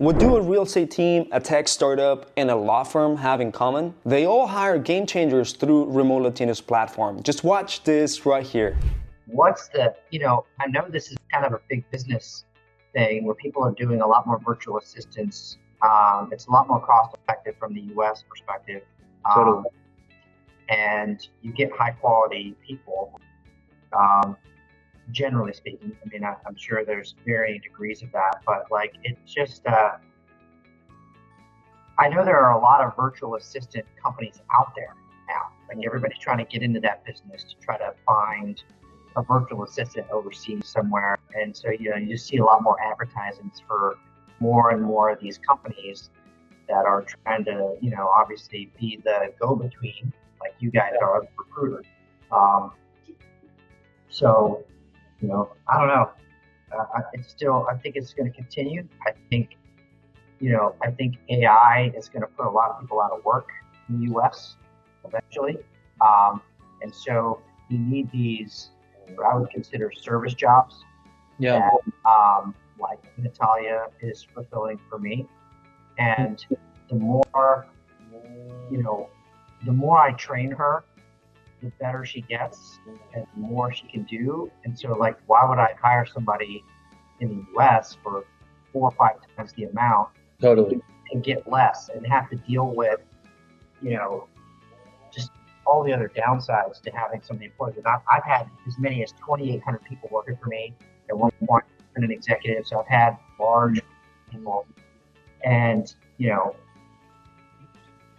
What do a real estate team, a tech startup, and a law firm have in common? They all hire game changers through Remote Latinos platform. Just watch this right here. I know this is kind of a big business thing where people are doing a lot more virtual assistants. It's a lot more cost effective from the US perspective. Totally. And you get high quality people, generally speaking. I mean, I'm sure there's varying degrees of that, but like, it's just, I know there are a lot of virtual assistant companies out there now. Like everybody's trying to get into that business to try to find a virtual assistant overseas somewhere. And so, you just see a lot more advertisements for more and more of these companies that are trying to, obviously be the go-between, like you guys are as recruiters. So, I don't know. I think it's going to continue. I think AI is going to put a lot of people out of work in the U.S. eventually. And so you need these, what I would consider service jobs. Yeah. That, like Natalia is fulfilling for me. And the more I train her, the better she gets and the more she can do. And so like, why would I hire somebody in the US for 4 or 5 times the amount? Totally. And get less and have to deal with, just all the other downsides to having so many employees. And I've had as many as 2,800 people working for me at one point in an executive. So I've had large people, and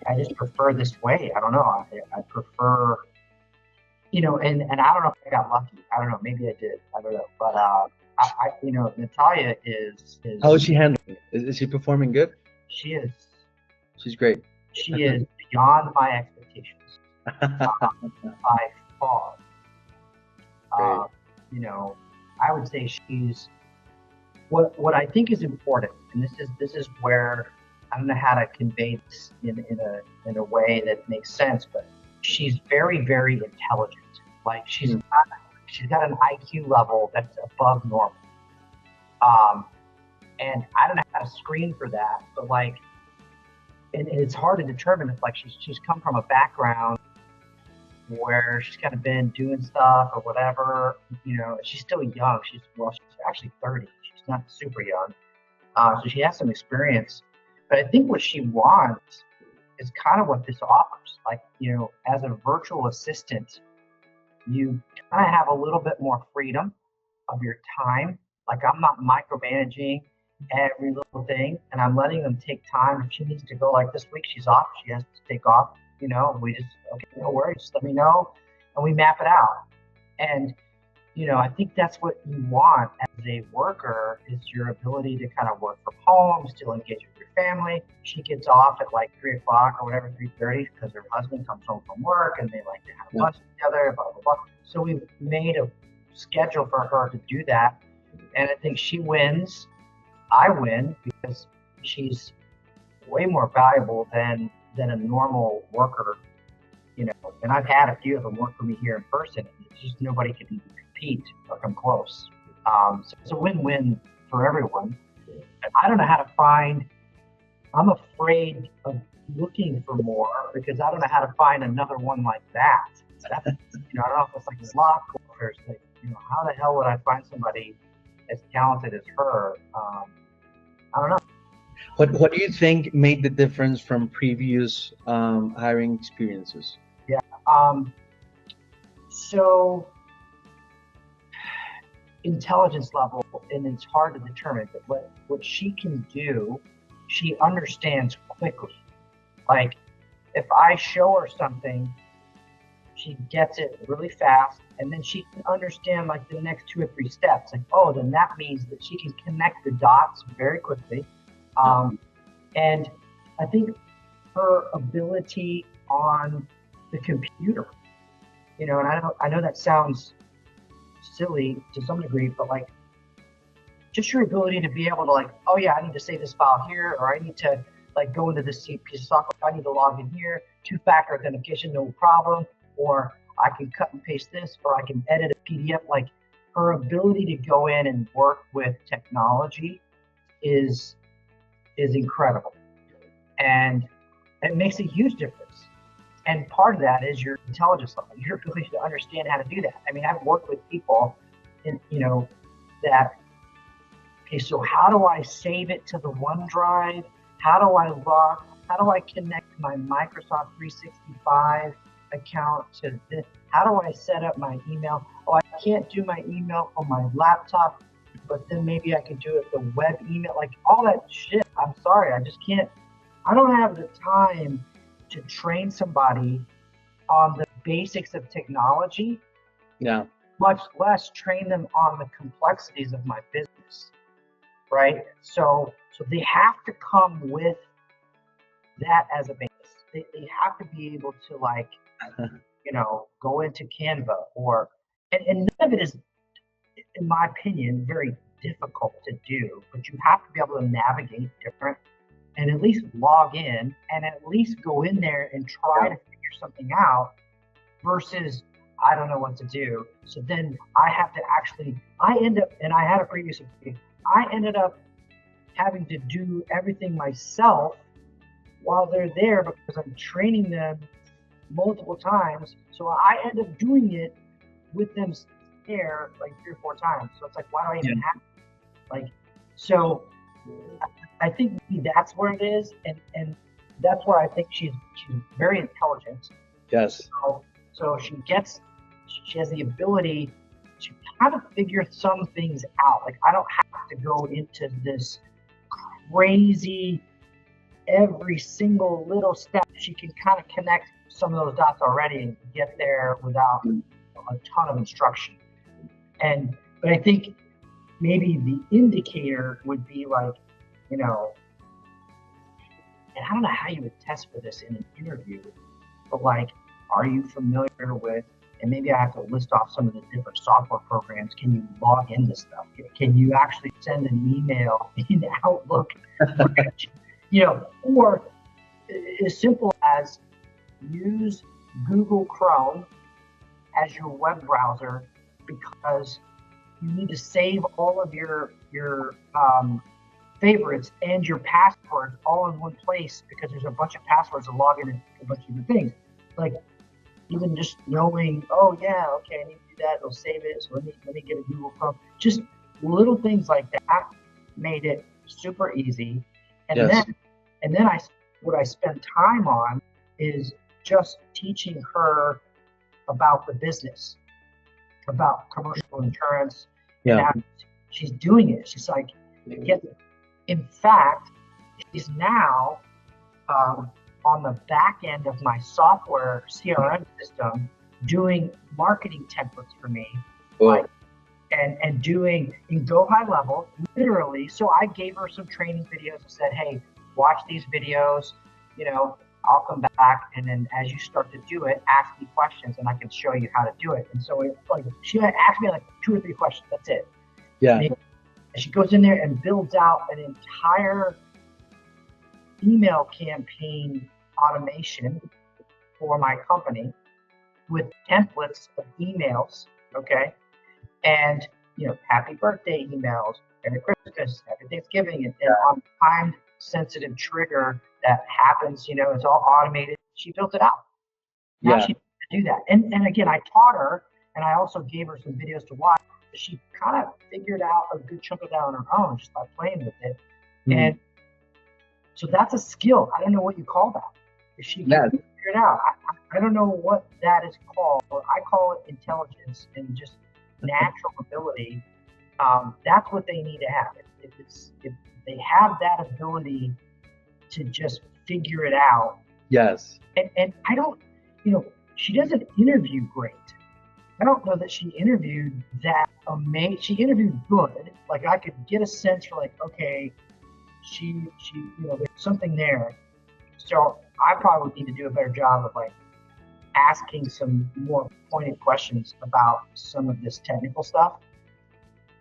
I just prefer this way. I don't know. I prefer, and I don't know if I got lucky. I don't know. Maybe I did. I don't know. But Natalia is. How is she handling it? Is she performing good? She is. She's great. She is beyond my expectations. By far. I would say she's what I think is important, and this is where I don't know how to convey this in a way that makes sense, but she's very, very intelligent. Like she's got an IQ level that's above normal. And I don't know how to screen for that, but like, and it's hard to determine if like she's come from a background where she's kind of been doing stuff or whatever. She's still young. She's actually 30. She's not super young. So she has some experience. But I think what she wants is kind of what this offers. Like, as a virtual assistant, you kind of have a little bit more freedom of your time. Like I'm not micromanaging every little thing, and I'm letting them take time. If she needs to go, like this week she's off, she has to take off. We just, okay, no worries, just let me know, and we map it out. And I think that's what you want as a worker, is your ability to kind of work from home, still engage with your family. She gets off at like 3 o'clock or whatever, 3:30, because her husband comes home from work and they like to have lunch together, blah, blah, blah. So we've made a schedule for her to do that. And I think she wins. I win because she's way more valuable than a normal worker, and I've had a few of them work for me here in person. It's just nobody can even compete or come close. So it's a win-win for everyone. I don't know how to find, I'm afraid of looking for more because I don't know how to find another one like that. I don't know if it's like luck or if like, how the hell would I find somebody as talented as her? I don't know. What do you think made the difference from previous hiring experiences? Yeah. So intelligence level, and it's hard to determine, but what she can do, she understands quickly. Like if I show her something, she gets it really fast, and then she can understand like the next 2 or 3 steps. Like, oh, then that means that she can connect the dots very quickly. And I think her ability on the computer, and I know that sounds silly to some degree, but like just your ability to be able to like, oh yeah, I need to save this file here, or I need to like go into this piece of software, I need to log in here, 2-factor authentication, no problem, or I can cut and paste this, or I can edit a PDF. Like her ability to go in and work with technology is is incredible. And it makes a huge difference. And part of that is your intelligence level, your ability to understand how to do that. I mean, I've worked with people in, that, okay, so how do I save it to the OneDrive? How do I connect my Microsoft 365 account to this? How do I set up my email? Oh, I can't do my email on my laptop, but then maybe I could do it the web email, like all that shit. I'm sorry, I just can't. I don't have the time to train somebody on the basics of technology, much less train them on the complexities of my business, right? So they have to come with that as a base. They have to be able to, like, go into Canva and none of it is, in my opinion, very difficult to do, but you have to be able to navigate different and at least log in and at least go in there and try to figure something out versus I don't know what to do. So then I have to I had a previous opinion, I ended up having to do everything myself while they're there because I'm training them multiple times. So I end up doing it with them there like 3 or 4 times. So it's like, why do I even have it? Like, so I think that's where it is, and that's where I think she's very intelligent. Yes. So she has the ability to kind of figure some things out. Like, I don't have to go into this crazy every single little step. She can kind of connect some of those dots already and get there without a ton of instruction. But I think maybe the indicator would be like, and I don't know how you would test for this in an interview, but like, are you familiar with, and maybe I have to list off some of the different software programs. Can you log into stuff? Can you actually send an email in Outlook? Or as simple as use Google Chrome as your web browser, because you need to save all of your favorites and your passwords all in one place, because there's a bunch of passwords to log in and a bunch of different things. Like, even just knowing, oh yeah, okay, I need to do that, it'll save it, so let me get a Google Chrome. Just little things like that made it super easy. And then what I spend time on is just teaching her about the business, about commercial insurance. Yeah. And she's doing it. She's like, in fact, she's now on the back end of my software CRM system doing marketing templates for me. Like, and doing in GoHighLevel, literally. So I gave her some training videos and said, hey, watch these videos, I'll come back, and then as you start to do it, ask me questions and I can show you how to do it. And so she asked me like 2 or 3 questions, that's it. Yeah. And she goes in there and builds out an entire email campaign automation for my company with templates of emails, okay? And, happy birthday emails, Merry Christmas, Happy Thanksgiving, and on timed sensitive trigger that happens, it's all automated. She built it out. Now she can do that. And again, I taught her, and I also gave her some videos to watch. She kind of figured out a good chunk of that on her own just by playing with it. And so that's a skill. I don't know what you call that. If she can figure it out, I don't know what that is called. I call it intelligence and just natural ability. That's what they need to have. If they have that ability to just figure it out. Yes. And I don't, she doesn't interview great. I don't know that she interviewed that amazing. She interviewed good. Like, I could get a sense for like, okay, she there's something there. So I probably need to do a better job of like asking some more pointed questions about some of this technical stuff.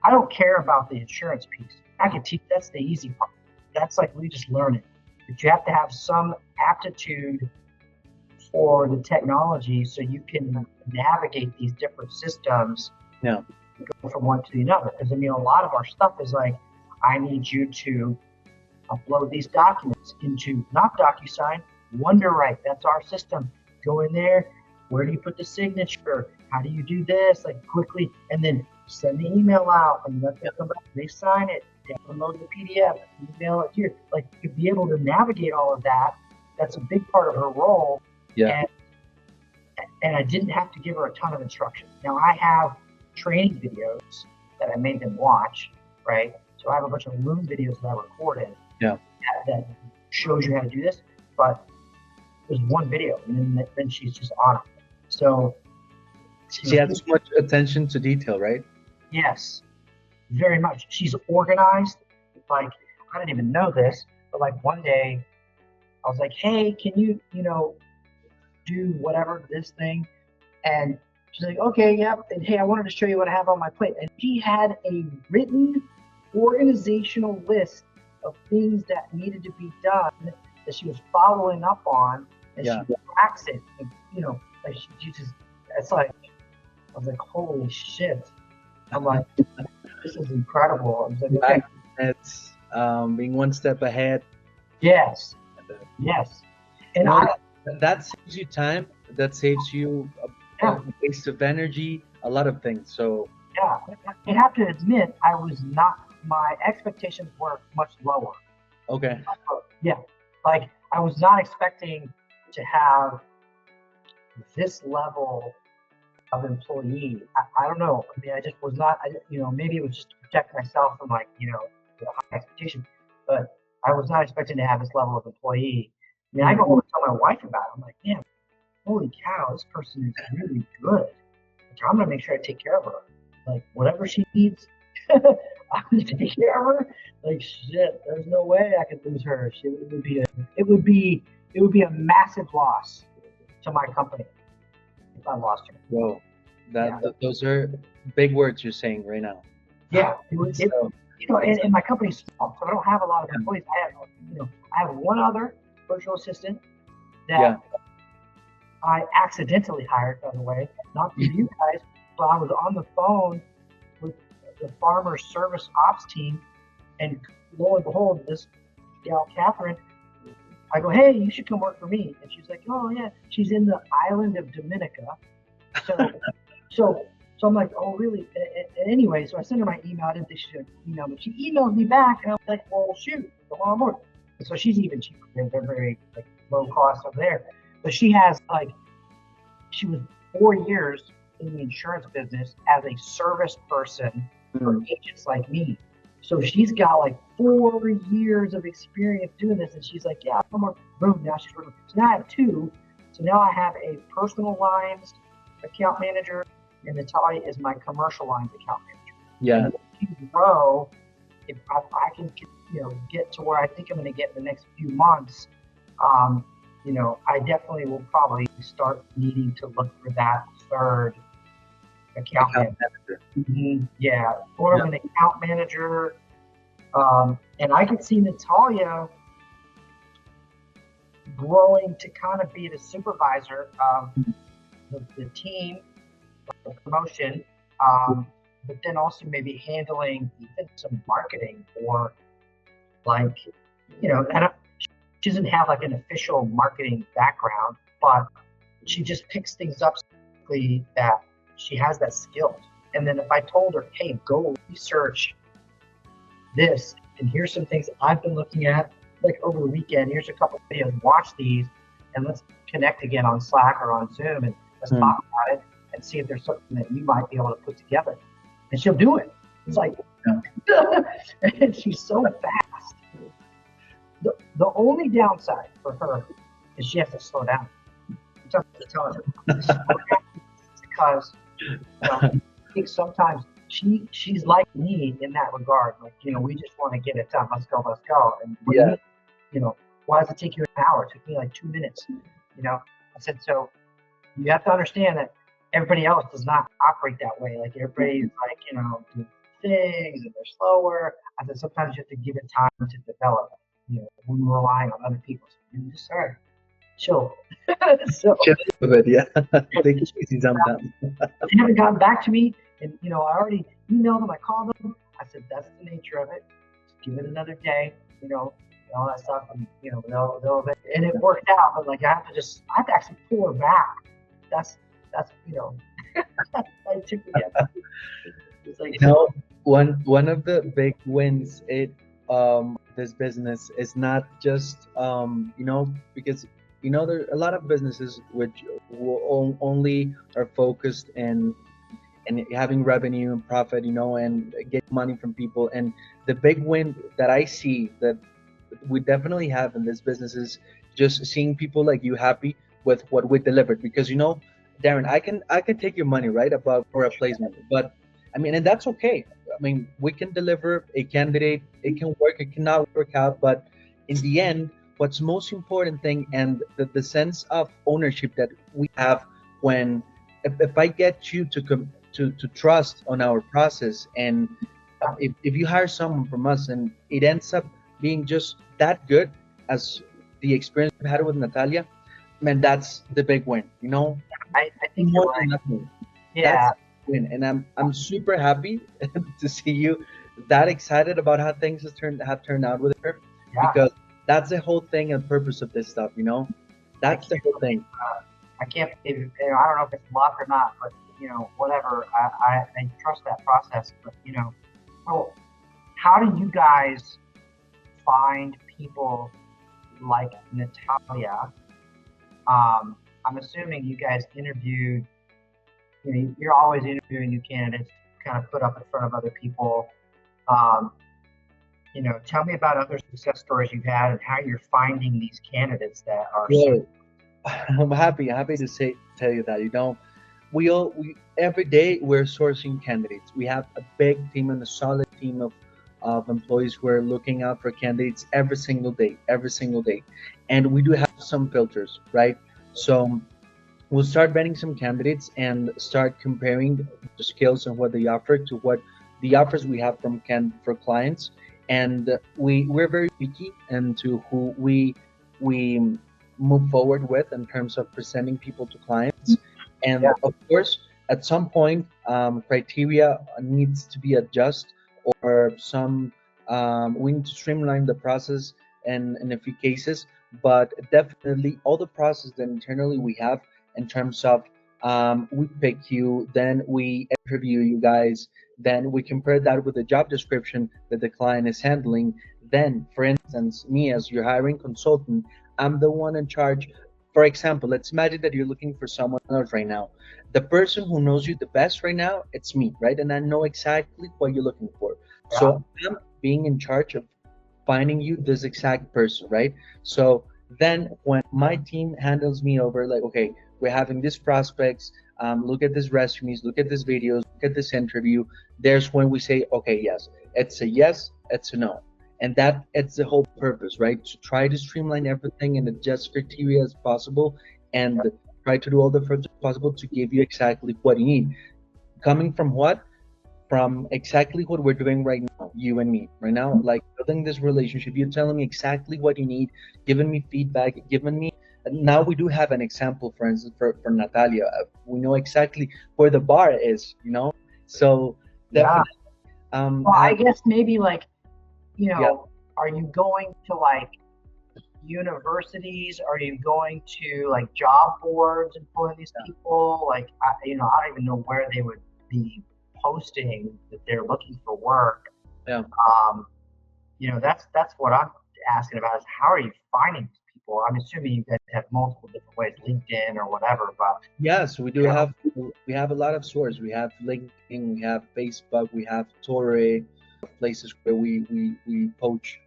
I don't care about the insurance piece. I can teach, that's the easy part. That's like, we just learn it. But you have to have some aptitude for the technology so you can navigate these different systems. Yeah. Go from one to the other. Because a lot of our stuff is like, I need you to upload these documents into not DocuSign, WonderWrite. That's our system. Go in there. Where do you put the signature? How do you do this? Like quickly, and then send the email out and let them come back. They sign it, download the PDF, email it here. Like to be able to navigate all of that, that's a big part of her role. Yeah. And I didn't have to give her a ton of instruction. Now I have training videos that I made them watch, right? So I have a bunch of Loom videos that I recorded that shows you how to do this, but there's one video and then she's just on it. So she has so much attention to detail, right? Yes, very much. She's organized. Like, I didn't even know this, but like one day I was like, hey, can you, do whatever, this thing? And she's like, okay, yeah. And hey, I wanted to show you what I have on my plate. And she had a written organizational list of things that needed to be done that she was following up on, and she tracks it. And, like she just, it's like, I was like, holy shit. I'm like, this is incredible. I was like, okay. It's being one step ahead. Yes. Yes. And that saves you time. That saves you a waste of energy, a lot of things. So yeah, I have to admit, my expectations were much lower. Okay. Yeah. Like I was not expecting to have this level of employee. I don't know. I mean, I just was not, maybe it was just to protect myself from like, the high expectation, but I was not expecting to have this level of employee. I mean, I go home and tell my wife about it. I'm like, man, holy cow, this person is really good. Like, I'm going to make sure I take care of her. Like, whatever she needs, I'm going to take care of her. Like, shit, there's no way I could lose her. It would be a massive loss to my company if I lost her. Whoa, those are big words you're saying right now. Yeah, and my company's small, so I don't have a lot of employees. I have one other virtual assistant that I accidentally hired, by the way, not for you guys, but I was on the phone with the farmer service ops team, and lo and behold, this gal, Catherine, I go, hey, you should come work for me. And she's like, oh yeah, she's in the island of Dominica. So I'm like, oh really? And anyway, so I sent her my email. I didn't think she should email me. She emailed me back, and I was like, well, shoot, come on board. And so she's even cheaper. They're very like low cost over there. But she was 4 years in the insurance business as a service person for agents like me. So she's got like 4 years of experience doing this, and she's like, yeah, I'm more boom. Now she's working. So now I have two. So now I have a personal lines account manager, and Natalia is my commercial lines account manager. Yeah. And if you grow, if I can, get to where I think I'm going to get in the next few months, I definitely will probably start needing to look for that third account manager. Mm-hmm. Yeah, or an account manager. And I could see Natalia growing to kind of be the supervisor of the team, the promotion, but then also maybe handling even some marketing or like, she doesn't have like an official marketing background, but she just picks things up quickly that she has that skill. And then if I told her, hey, go research this, and here's some things I've been looking at, like over the weekend, here's a couple of videos, watch these, and let's connect again on Slack or on Zoom, and let's talk about it and see if there's something that you might be able to put together. And she'll do it. It's like, and she's so fast. The only downside for her is she has to slow down. I'm telling her. Because I think sometimes she's like me in that regard. Like, we just want to get it done. Let's go. And why does it take you an hour? It took me like 2 minutes. I said, so you have to understand that everybody else does not operate that way. Like everybody's like, doing things and they're slower. I said, sometimes you have to give it time to develop. When we're relying on other people. So you just start. Chill. Chill a bit, yeah. Take it easy sometimes. They haven't gotten back to me, and I already emailed them. I called them. I said, that's the nature of it. Just give it another day. all that stuff, and they'll and it worked out. But like I have to actually pull her back. That's that took me. It's like, one of the big wins this business is not just because there are a lot of businesses which only are focused in having revenue and profit, and get money from people. And the big win that I see that we definitely have in this business is just seeing people like you happy with what we delivered. Because Darren, I can take your money, right, about for a placement, but I mean, and that's okay. I mean, we can deliver a candidate, it can work, it cannot work out, but in the end, what's most important thing, and the sense of ownership that we have when if I get you to trust on our process, and if you hire someone from us and it ends up being just that good as the experience I've had with Natalia, man, that's the big win. I think More you're than right. nothing. Yeah. That's the win. And I'm super happy to see you that excited about how things have turned out with her, Yeah. because that's the whole thing and purpose of this stuff. That's the whole thing. I can't, I don't know if it's luck or not, but whatever. I trust that process. But so how do you guys find people like Natalia? I'm assuming you guys interviewed. You're always interviewing new candidates, kind of put up in front of other people. Tell me about other success stories you've had and how you're finding these candidates that are. Yeah, I'm happy to tell you that we every day we're sourcing candidates. We have a big team and a solid team of employees who are looking out for candidates every single day, and we do have some filters, right? So we'll start vetting some candidates and start comparing the skills and what they offer to what the offers we have for clients. And we're very picky into who we move forward with in terms of presenting people to clients. And Yeah. of course, at some point, criteria needs to be adjusted, or we need to streamline the process in a few cases. But definitely, all the process that internally we have in terms of we pick you, then we interview you guys, then we compare that with the job description that the client is handling. Then, for instance, me as your hiring consultant, I'm the one in charge. For example, let's imagine that you're looking for someone else right now. The person who knows you the best right now, it's me, right? And I know exactly what you're looking for. Yeah. So I'm being in charge of finding you this exact person, right? So then when my team handles me over, like, okay, we're having these prospects, look at these resumes, look at these videos, look at this interview, there's when we say, okay, yes, it's a no. And it's the whole purpose, right? To try to streamline everything and adjust criteria as possible, and try to do all the filters possible to give you exactly what you need. Coming from what? From exactly what we're doing right now, you and me, right now, like building this relationship. You're telling me exactly what you need, giving me feedback, giving me. Now we do have an example, for instance, for Natalia. We know exactly where the bar is, So definitely. Well, I guess maybe like, Yeah. are you going to like universities? Are you going to like job boards and pulling these people? Like, I don't even know where they would be posting that they're looking for work. Yeah. That's what I'm asking about, is how are you finding these people? I'm assuming you guys have multiple different ways, LinkedIn or whatever, but Yes, we have a lot of sources. We have LinkedIn, we have Facebook, we have Torre, places where we poach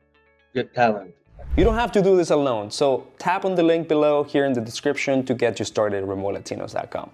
good talent. You don't have to do this alone, so tap on the link below here in the description to get you started at remotelatinos.com.